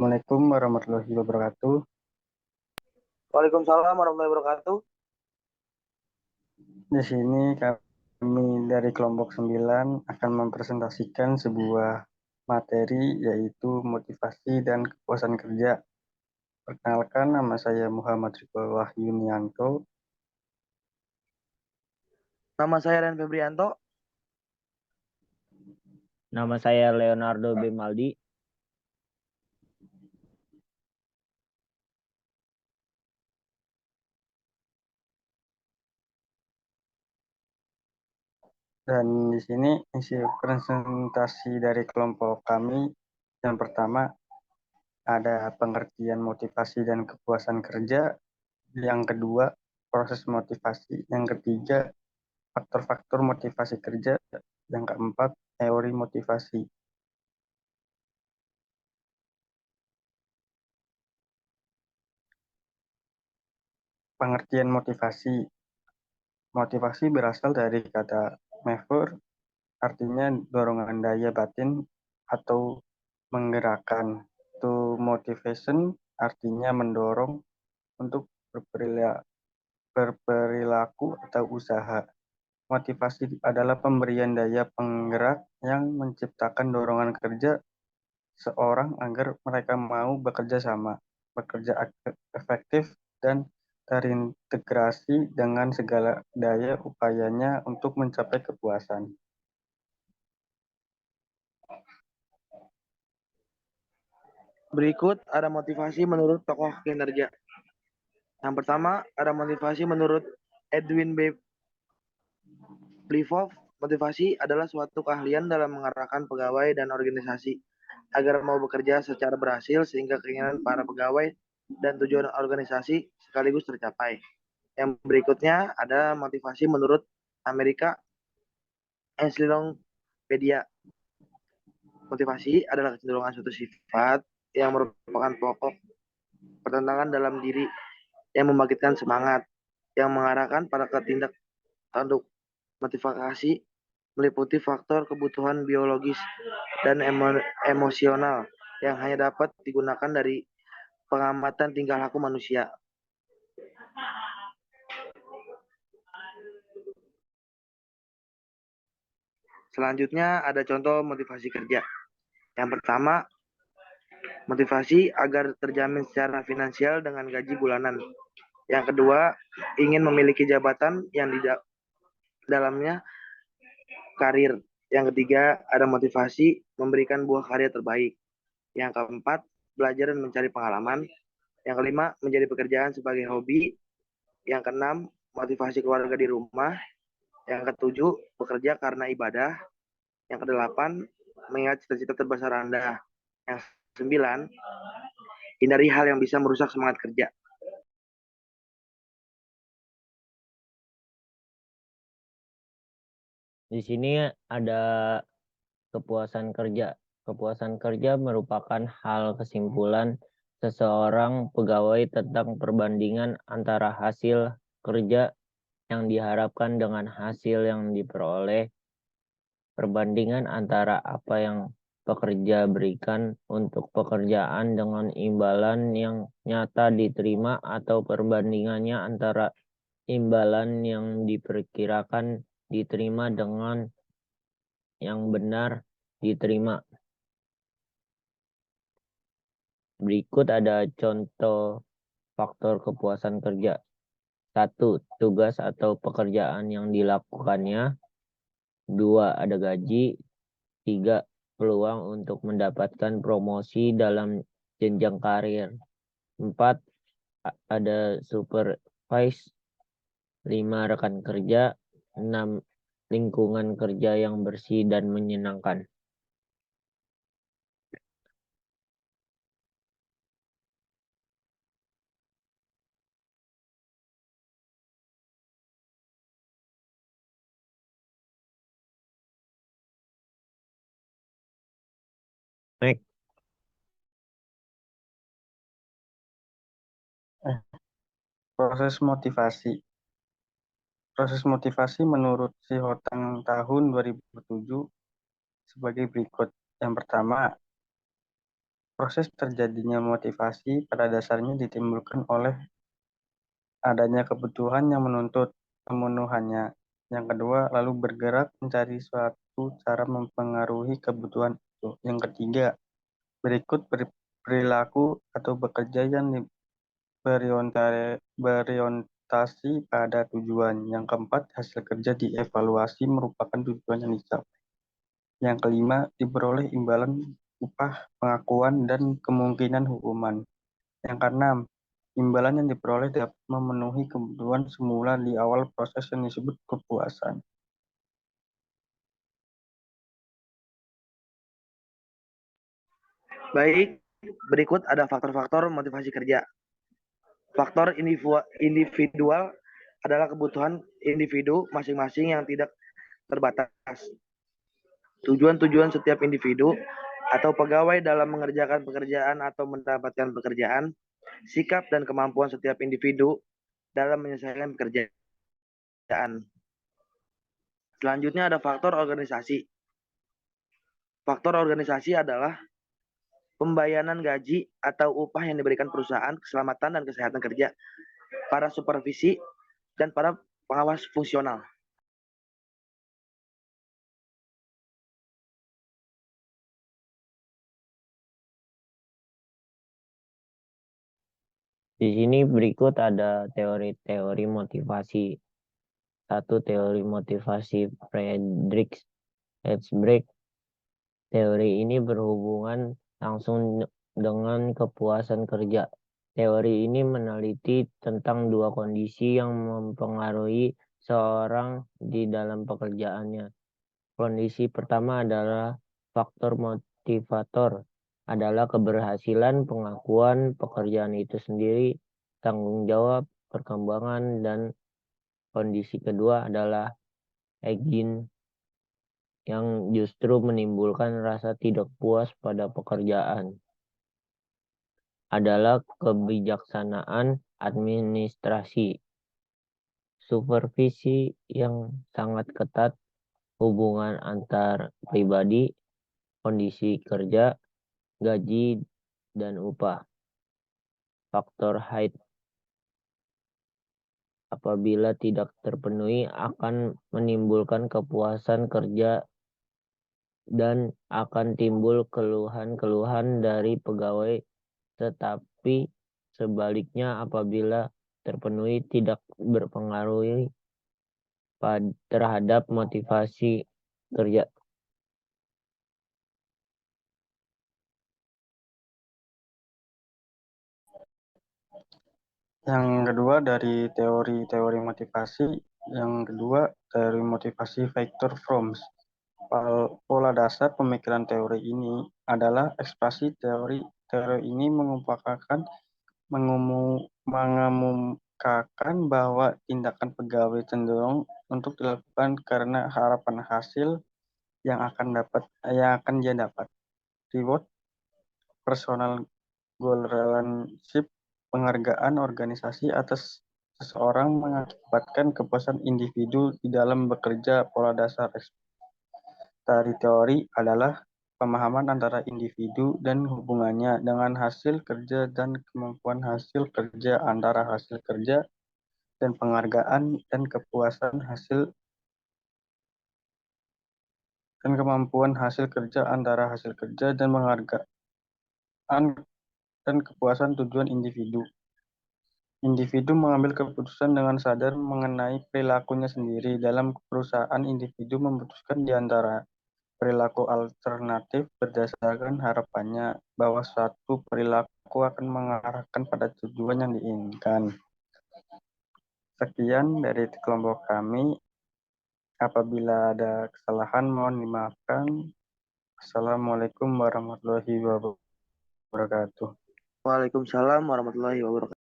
Assalamualaikum warahmatullahi wabarakatuh. Waalaikumsalam warahmatullahi wabarakatuh. Di sini kami dari kelompok 9 akan mempresentasikan sebuah materi yaitu motivasi dan kepuasan kerja. Perkenalkan, nama saya Muhammad Rifal Wahyunianto. Nama saya Ren Febrianto. Nama saya Leonardo Bemaldi. Dan di sini isi presentasi dari kelompok kami yang pertama ada pengertian motivasi dan kepuasan kerja, yang kedua proses motivasi, yang ketiga faktor-faktor motivasi kerja, yang keempat teori motivasi. Pengertian motivasi. Motivasi berasal dari kata mevor, artinya dorongan daya batin atau menggerakkan. To motivation artinya mendorong untuk berperilaku atau usaha. Motivasi adalah pemberian daya penggerak yang menciptakan dorongan kerja seorang agar mereka mau bekerja sama, bekerja efektif, dan terintegrasi dengan segala daya upayanya untuk mencapai kepuasan. Berikut ada motivasi menurut tokoh kinerja. Yang pertama, ada motivasi menurut Edwin B. Plivov. Motivasi adalah suatu keahlian dalam mengarahkan pegawai dan organisasi agar mau bekerja secara berhasil sehingga keinginan para pegawai dan tujuan organisasi sekaligus tercapai. Yang berikutnya ada motivasi menurut Amerika Encyclopedia. Motivasi adalah kecenderungan suatu sifat yang merupakan pokok pertentangan dalam diri yang membangkitkan semangat, yang mengarahkan pada ketindak tanduk. Motivasi meliputi faktor kebutuhan biologis dan emosional yang hanya dapat digunakan dari pengamatan tingkah laku manusia. Selanjutnya ada contoh motivasi kerja. Yang pertama, motivasi agar terjamin secara finansial dengan gaji bulanan. Yang kedua, ingin memiliki jabatan yang di dalamnya karir. Yang ketiga, ada motivasi memberikan buah karya terbaik. Yang keempat, belajar dan mencari pengalaman. Yang kelima, menjadi pekerjaan sebagai hobi. Yang keenam, motivasi keluarga di rumah. Yang ketujuh, bekerja karena ibadah. Yang kedelapan, mengingat cita-cita terbesar Anda. Yang sembilan, hindari hal yang bisa merusak semangat kerja. Di sini ada kepuasan kerja. Kepuasan kerja merupakan hal kesimpulan seseorang pegawai tentang perbandingan antara hasil kerja yang diharapkan dengan hasil yang diperoleh, perbandingan antara apa yang pekerja berikan untuk pekerjaan dengan imbalan yang nyata diterima atau perbandingannya antara imbalan yang diperkirakan diterima dengan yang benar diterima. Berikut ada contoh faktor kepuasan kerja. 1. Tugas atau pekerjaan yang dilakukannya. 2. Ada gaji. 3. Peluang untuk mendapatkan promosi dalam jenjang karir. 4. Ada supervise. 5. Rekan kerja. 6. Lingkungan kerja yang bersih dan menyenangkan. Next. Proses motivasi. Proses motivasi menurut Si Hotang tahun 2007 sebagai berikut. Yang pertama, Proses terjadinya motivasi pada dasarnya ditimbulkan oleh adanya kebutuhan yang menuntut pemenuhannya. Yang kedua, lalu bergerak mencari suatu cara mempengaruhi kebutuhan itu. Yang ketiga, berikut perilaku atau bekerja yang berorientasi pada tujuan. Yang keempat, hasil kerja dievaluasi merupakan tujuan yang dicapai. Yang kelima, diperoleh imbalan upah, pengakuan, dan kemungkinan hukuman. Yang keenam, imbalan yang diperoleh dapat memenuhi kebutuhan semula di awal proses yang disebut kepuasan. Baik, berikut ada faktor-faktor motivasi kerja. Faktor individual adalah kebutuhan individu masing-masing yang tidak terbatas. Tujuan-tujuan setiap individu atau pegawai dalam mengerjakan pekerjaan atau mendapatkan pekerjaan, sikap dan kemampuan setiap individu dalam menyelesaikan pekerjaan. Selanjutnya ada faktor organisasi. Faktor organisasi adalah pembayaran gaji atau upah yang diberikan perusahaan, keselamatan dan kesehatan kerja, para supervisi, dan para pengawas fungsional. Di sini berikut ada teori-teori motivasi. Satu, teori motivasi Friedrich Herzberg. Teori ini berhubungan langsung dengan kepuasan kerja. Teori ini meneliti tentang dua kondisi yang mempengaruhi seorang di dalam pekerjaannya. Kondisi pertama adalah faktor motivator, adalah keberhasilan, pengakuan pekerjaan itu sendiri, tanggung jawab, perkembangan, dan kondisi kedua adalah egin, yang justru menimbulkan rasa tidak puas pada pekerjaan, adalah kebijaksanaan administrasi, supervisi yang sangat ketat, hubungan antar pribadi, kondisi kerja, gaji, dan upah. Faktor height apabila tidak terpenuhi akan menimbulkan kepuasan kerja dan akan timbul keluhan-keluhan dari pegawai, tetapi sebaliknya apabila terpenuhi tidak berpengaruh terhadap motivasi kerja. Yang kedua dari teori-teori motivasi, yang kedua teori motivasi Viktor Fromm. Pola dasar pemikiran teori ini adalah ekspresi teori. Teori ini mengemukakan bahwa tindakan pegawai cenderung untuk dilakukan karena harapan hasil yang akan dia dapat. Reward, personal goal relationship, penghargaan organisasi atas seseorang mengakibatkan kepuasan individu di dalam bekerja. Pola dasar dari teori adalah pemahaman antara individu dan hubungannya dengan hasil kerja dan kemampuan hasil kerja antara hasil kerja dan penghargaan dan kepuasan hasil dan kemampuan hasil kerja antara hasil kerja dan penghargaan dan kepuasan tujuan individu. Individu mengambil keputusan dengan sadar mengenai perilakunya sendiri. Dalam perusahaan, individu memutuskan di antara perilaku alternatif berdasarkan harapannya bahwa suatu perilaku akan mengarahkan pada tujuan yang diinginkan. Sekian dari kelompok kami. Apabila ada kesalahan, mohon dimaafkan. Assalamualaikum warahmatullahi wabarakatuh. Waalaikumsalam warahmatullahi wabarakatuh.